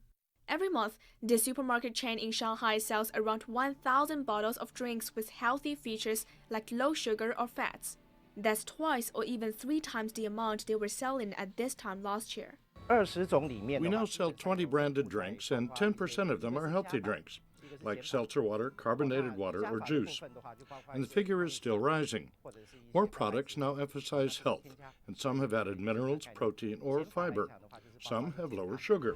Speaker 16: Every month, the supermarket chain in Shanghai sells around 1,000 bottles of drinks with healthy features like low sugar or fats. That's twice or even 3 times the amount they were selling at this time last year.
Speaker 18: We now sell 20 branded drinks, and 10% of them are healthy drinks, like seltzer water, carbonated water, or juice. And the figure is still rising. More products now emphasize health, and some have added minerals, protein, or fiber. Some have lower sugar.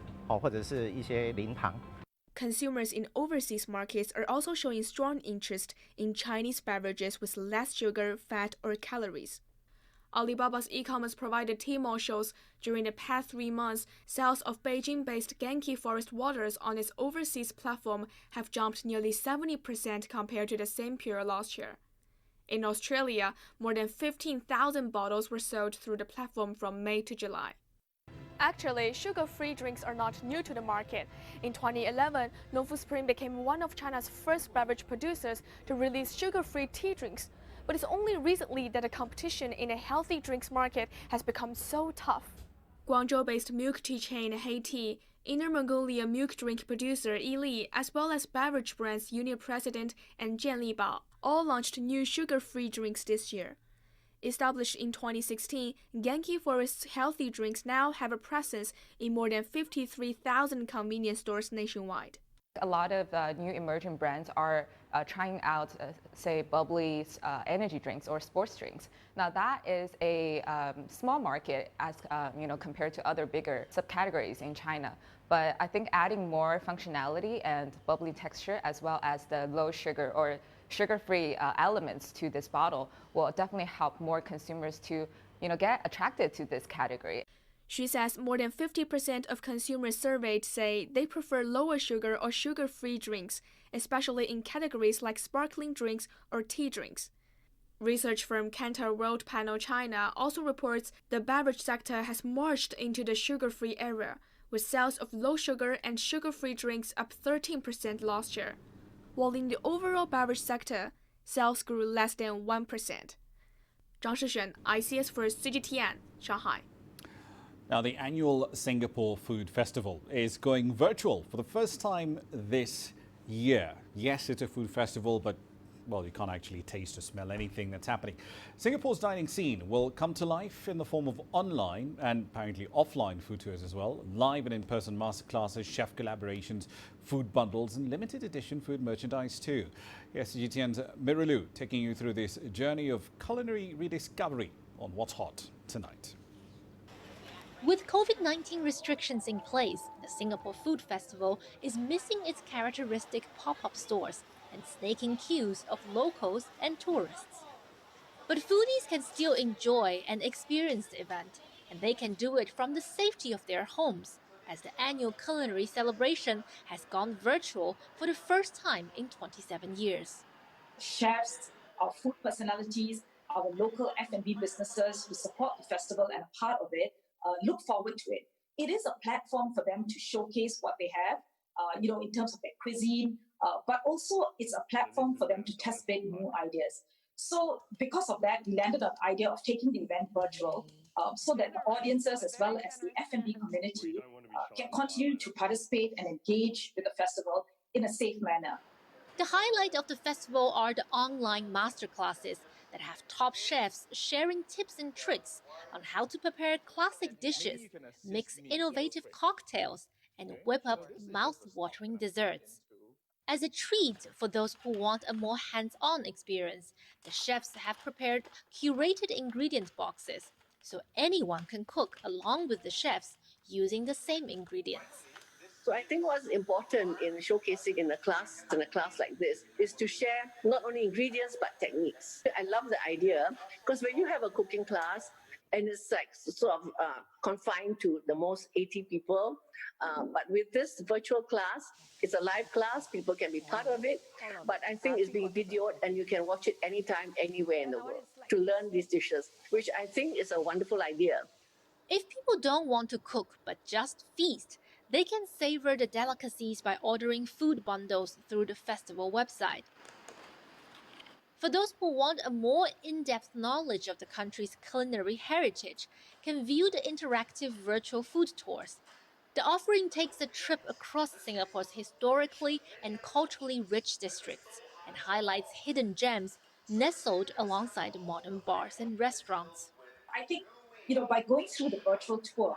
Speaker 16: Consumers in overseas markets are also showing strong interest in Chinese beverages with less sugar, fat, or calories. Alibaba's e-commerce provider Tmall shows during the past 3 months, sales of Beijing-based Genki Forest Waters on its overseas platform have jumped nearly 70% compared to the same period last year. In Australia, more than 15,000 bottles were sold through the platform from May to July. Actually, sugar-free drinks are not new to the market. In 2011, Nongfu Spring became one of China's first beverage producers to release sugar-free tea drinks. But it's only recently that the competition in a healthy drinks market has become so tough. Guangzhou-based milk tea chain Hey-Tea, Inner Mongolia milk drink producer Yili, as well as beverage brands Union President and Jianlibao, all launched new sugar-free drinks this year. Established in 2016, Genki Forest's healthy drinks now have a presence in more than 53,000 convenience stores nationwide.
Speaker 27: A lot of new emerging brands are trying out, say, bubbly energy drinks or sports drinks. Now that is a small market as compared to other bigger subcategories in China. But I think adding more functionality and bubbly texture, as well as the low sugar or sugar-free elements to this bottle, will definitely help more consumers to get attracted to this category.
Speaker 16: She says more than 50% of consumers surveyed say they prefer lower sugar or sugar-free drinks, especially in categories like sparkling drinks or tea drinks. Research firm Kantar World Panel China also reports the beverage sector has marched into the sugar-free era, with sales of low-sugar and sugar-free drinks up 13% last year, while in the overall beverage sector, sales grew less than 1%. Zhang Shixuan, ICS for CGTN, Shanghai.
Speaker 2: Now, the annual Singapore Food Festival is going virtual for the first time this year. Yes, it's a food festival, but well, you can't actually taste or smell anything that's happening. Singapore's dining scene will come to life in the form of online and apparently offline food tours as well, live and in-person masterclasses, chef collaborations, food bundles and limited edition food merchandise too. Yes, CGTN's Miralu taking you through this journey of culinary rediscovery on What's Hot tonight.
Speaker 15: With COVID-19 restrictions in place, the Singapore Food Festival is missing its characteristic pop-up stores and snaking queues of locals and tourists. But foodies can still enjoy and experience the event, and they can do it from the safety of their homes, as the annual culinary celebration has gone virtual for the first time in 27 years.
Speaker 19: Chefs, our food personalities, our local F&B businesses who support the festival and are part of it, look forward to it. It is a platform for them to showcase what they have, in terms of their cuisine, but also it's a platform for them to test big new ideas. So because of that, we landed on the idea of taking the event virtual so that the audiences as well as the F&B community can continue to participate and engage with the festival in a safe manner.
Speaker 15: The highlight of the festival are the online masterclasses that have top chefs sharing tips and tricks on how to prepare classic dishes, mix innovative cocktails, and whip up mouth-watering desserts. As a treat for those who want a more hands-on experience, the chefs have prepared curated ingredient boxes, so anyone can cook along with the chefs using the same ingredients.
Speaker 20: So I think what's important in showcasing in a class like this is to share not only ingredients but techniques. I love the idea because when you have a cooking class and it's like sort of confined to the most 80 people, but with this virtual class, it's a live class, people can be part of it, but I think it's being videoed and you can watch it anytime, anywhere in the world to learn these dishes, which I think is a wonderful idea.
Speaker 15: If people don't want to cook but just feast, they can savor the delicacies by ordering food bundles through the festival website. For those who want a more in-depth knowledge of the country's culinary heritage, can view the interactive virtual food tours. The offering takes a trip across Singapore's historically and culturally rich districts and highlights hidden gems nestled alongside modern bars and restaurants.
Speaker 19: I think, by going through the virtual tour,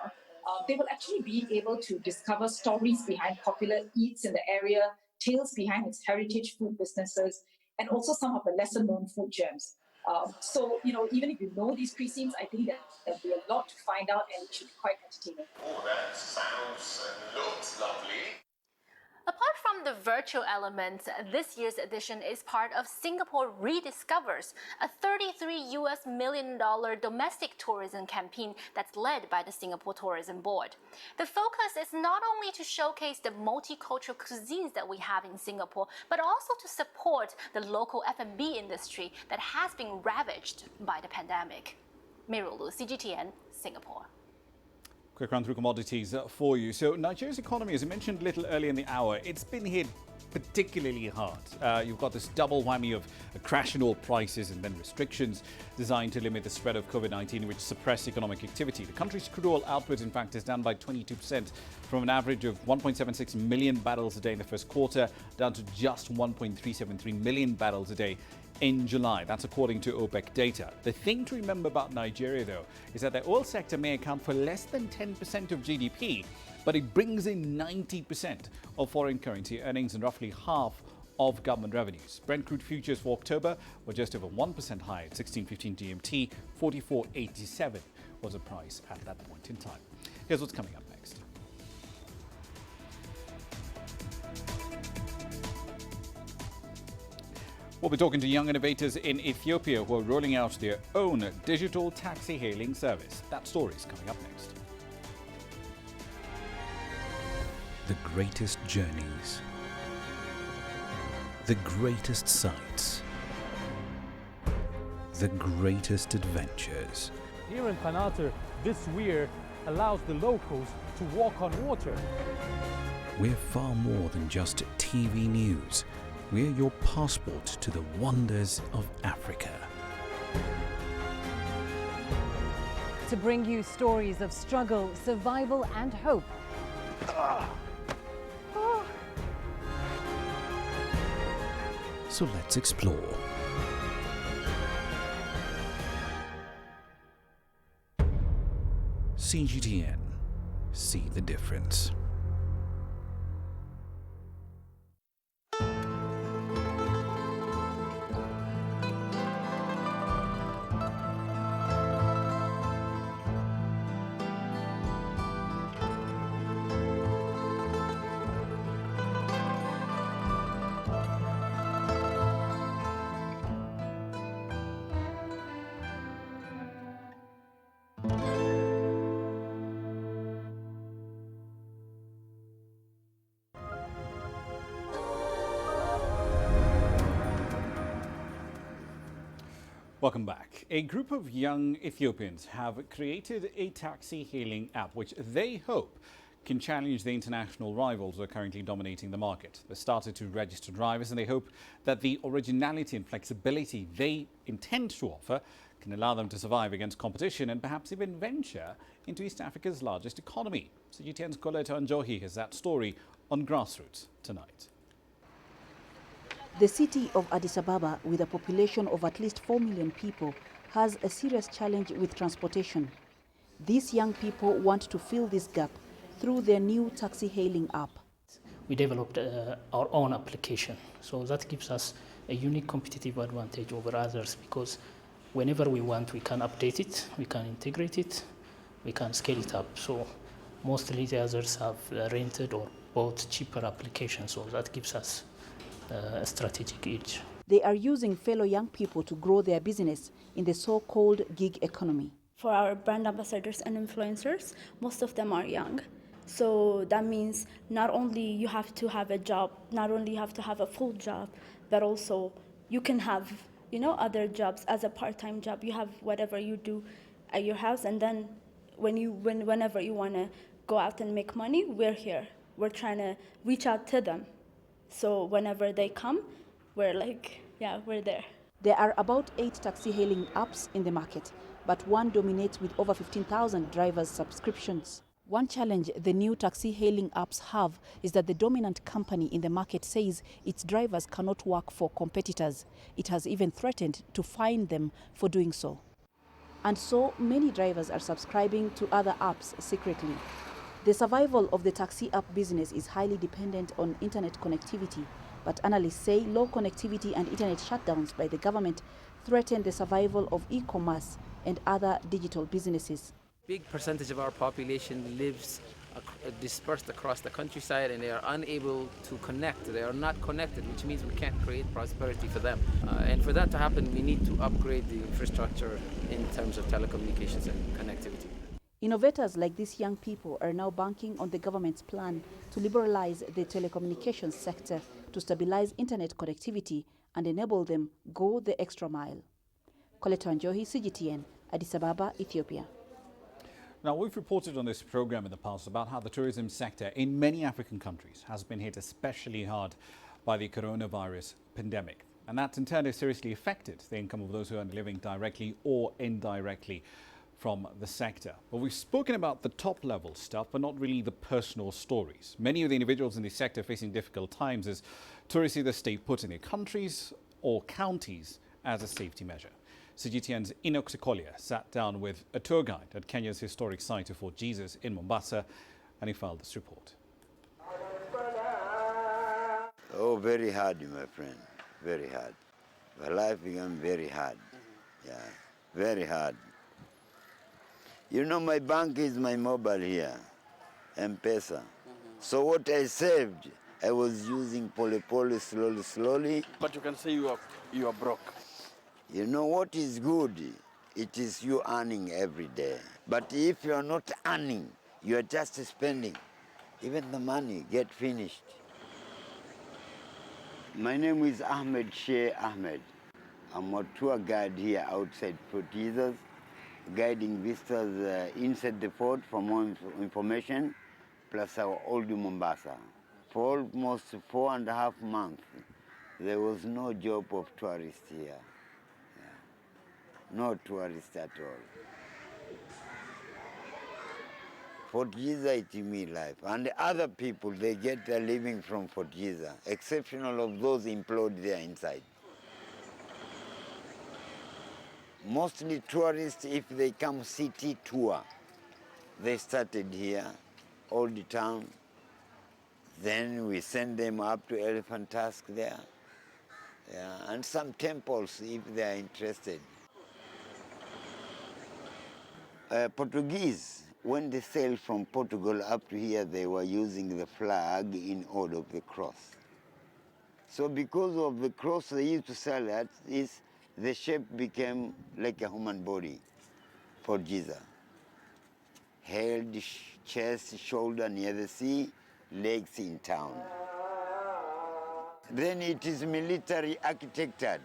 Speaker 19: they will actually be able to discover stories behind popular eats in the area, tales behind its heritage food businesses, and also some of the lesser-known food gems. So, even if you know these cuisines, I think that there'll be a lot to find out and it should be quite entertaining.
Speaker 21: Oh, that sounds and looks lovely.
Speaker 15: Apart from the virtual elements, this year's edition is part of Singapore Rediscovers, a $33 million domestic tourism campaign that's led by the Singapore Tourism Board. The focus is not only to showcase the multicultural cuisines that we have in Singapore, but also to support the local F&B industry that has been ravaged by the pandemic. Miralu, CGTN, Singapore.
Speaker 2: Quick run through commodities for you. So Nigeria's economy, as I mentioned a little earlier in the hour, it's been hit particularly hard. You've got this double whammy of a crash in oil prices and then restrictions designed to limit the spread of COVID-19, which suppress economic activity. The country's crude oil output, in fact, is down by 22% from an average of 1.76 million barrels a day in the first quarter down to just 1.373 million barrels a day in July. That's according to OPEC data. The thing to remember about Nigeria, though, is that the oil sector may account for less than 10% of GDP, but it brings in 90% of foreign currency earnings and roughly half of government revenues. Brent crude futures for October were just over 1% higher at 16.15 GMT. 44.87 was the price at that point in time. Here's what's coming up next. We'll be talking to young innovators in Ethiopia who are rolling out their own digital taxi hailing service. That story is coming up next.
Speaker 3: the greatest journeys, the greatest sights, the greatest adventures.
Speaker 10: Here in Kanata, this weir allows the locals to walk on water.
Speaker 3: We're far more than just TV news. We're your passport to the wonders of Africa.
Speaker 22: To bring you stories of struggle, survival and hope.
Speaker 3: So let's explore. CGTN. See the difference.
Speaker 2: Welcome back. A group of young Ethiopians have created a taxi-hailing app which they hope can challenge the international rivals who are currently dominating the market. They started to register drivers and they hope that the originality and flexibility they intend to offer can allow them to survive against competition and perhaps even venture into East Africa's largest economy. CGTN's Coletta Njohi has that story on Grassroots tonight.
Speaker 23: The city of Addis Ababa, with a population of at least 4 million people, has a serious challenge with transportation. These young people want to fill this gap through their new taxi-hailing app.
Speaker 24: We developed our own application, so that gives us a unique competitive advantage over others because whenever we want, we can update it, we can integrate it, we can scale it up. So mostly the others have rented or bought cheaper applications, so that gives us a strategic edge.
Speaker 23: They are using fellow young people to grow their business in the so-called gig economy.
Speaker 25: For our brand ambassadors and influencers, most of them are young. So that means not only you have to have a job, not only you have to have a full job, but also you can have, other jobs as a part-time job. You have whatever you do at your house, and then whenever you want to go out and make money, we're here. We're trying to reach out to them. So whenever they come, we're there.
Speaker 23: There are about 8 taxi-hailing apps in the market, but one dominates with over 15,000 drivers' subscriptions. One challenge the new taxi-hailing apps have is that the dominant company in the market says its drivers cannot work for competitors. It has even threatened to fine them for doing so. And so many drivers are subscribing to other apps secretly. The survival of the taxi app business is highly dependent on internet connectivity, but analysts say low connectivity and internet shutdowns by the government threaten the survival of e-commerce and other digital businesses.
Speaker 26: Big percentage of our population lives dispersed across the countryside and they are unable to connect. They are not connected, which means we can't create prosperity for them. And for that to happen, we need to upgrade the infrastructure in terms of telecommunications and connectivity.
Speaker 23: Innovators like these young people are now banking on the government's plan to liberalize the telecommunications sector to stabilize internet connectivity and enable them go the extra mile. Coletta Njohi, CGTN, Addis Ababa, Ethiopia.
Speaker 2: Now, we've reported on this program in the past about how the tourism sector in many African countries has been hit especially hard by the coronavirus pandemic. And that in turn has seriously affected the income of those who are living directly or indirectly from the sector. But we've spoken about the top level stuff, but not really the personal stories. Many of the individuals in the sector facing difficult times as tourists either stay put in their countries or counties as a safety measure. CGTN's Enoch Sikolia sat down with a tour guide at Kenya's historic site of Fort Jesus in Mombasa, and he filed this report.
Speaker 28: Oh, very hard, my friend, very hard. My life became very hard, very hard. You know, my bank is my mobile here, M-Pesa. So what I saved, I was using pole, slowly.
Speaker 29: But you can say you are broke.
Speaker 28: You know what is good? It is you earning every day. But if you are not earning, you are just spending. Even the money get finished. My name is Ahmed Sheikh Ahmed. I'm a tour guide here outside Port Jesus, guiding visitors inside the port for more information, plus our old Mombasa. For almost 4.5 months, there was no job of tourists here. No tourists at all. Fort Jesus, it's me life. And the other people, they get their living from Fort Jesus, exceptional of those employed there inside. Mostly tourists, if they come city tour, they started here, old town. Then we send them up to Elephant Tusk there. Yeah, and some temples if they are interested. Portuguese, when they sailed from Portugal up to here, they were using the flag in order of the cross. So because of the cross they used to sell at, the shape became like a human body for Jesus. Head, chest, shoulder near the sea, legs in town. Then it is military architected.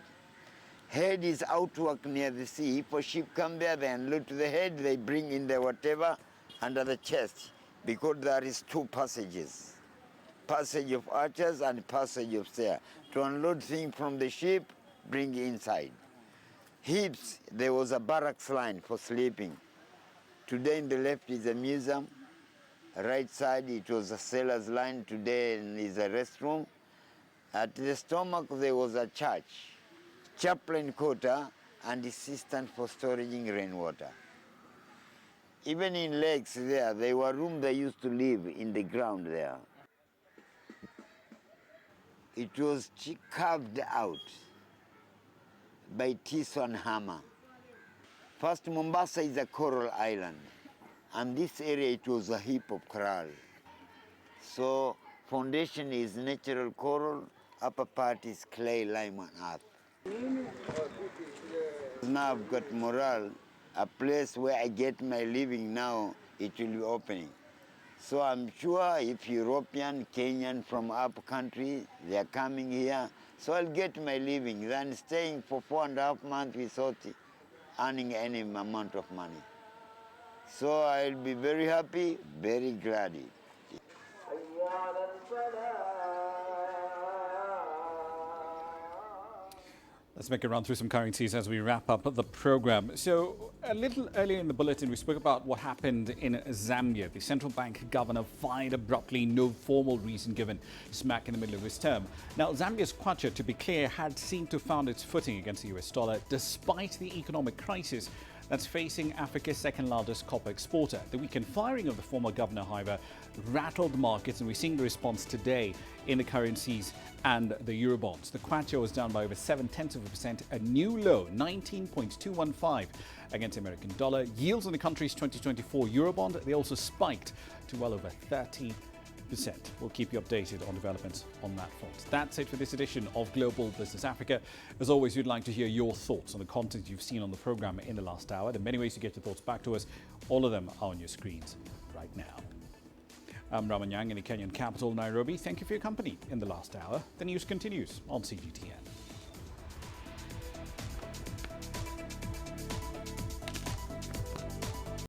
Speaker 28: Head is outwork near the sea. If a ship come there, they unload to the head, they bring in the whatever under the chest, because there is 2 passages. Passage of archers and passage of stair. To unload things from the ship, bring inside. Hips, there was a barracks line for sleeping. Today in the left is a museum. Right side, it was a sailor's line. Today is a restroom. At the stomach, there was a church, chaplain quarter, and assistant for storing rainwater. Even in lakes there were rooms they used to live in the ground there. It was carved out by Tiso and Hammer. First, Mombasa is a coral island, and this area, it was a heap of coral. So, foundation is natural coral, upper part is clay, lime, and earth. Now I've got morale, a place where I get my living now, it will be opening. So I'm sure if European, Kenyan from up country, they are coming here, so I'll get my living. Then staying for 4.5 months without earning any amount of money. So I'll be very happy, very glad.
Speaker 2: Let's make a run through some currencies as we wrap up the program. So a little earlier in the bulletin, we spoke about what happened in Zambia. The central bank governor fired abruptly, no formal reason given, smack in the middle of his term. Now, Zambia's kwacha, to be clear, had seemed to have found its footing against the US dollar, despite the economic crisis that's facing Africa's second largest copper exporter. The weekend firing of the former governor, however, rattled the markets, and we're seeing the response today in the currencies and the Eurobonds. The kwacha was down by over 0.7%, a new low, 19.215 against the American dollar. Yields on the country's 2024 Eurobond, they also spiked to well over 30%. We'll keep you updated on developments on that front. That's it for this edition of Global Business Africa. As always, we'd like to hear your thoughts on the content you've seen on the program in the last hour. There are many ways to get your thoughts back to us. All of them are on your screens right now. I'm Ramah Nyang in the Kenyan capital, Nairobi. Thank you for your company in the last hour. The news continues on CGTN.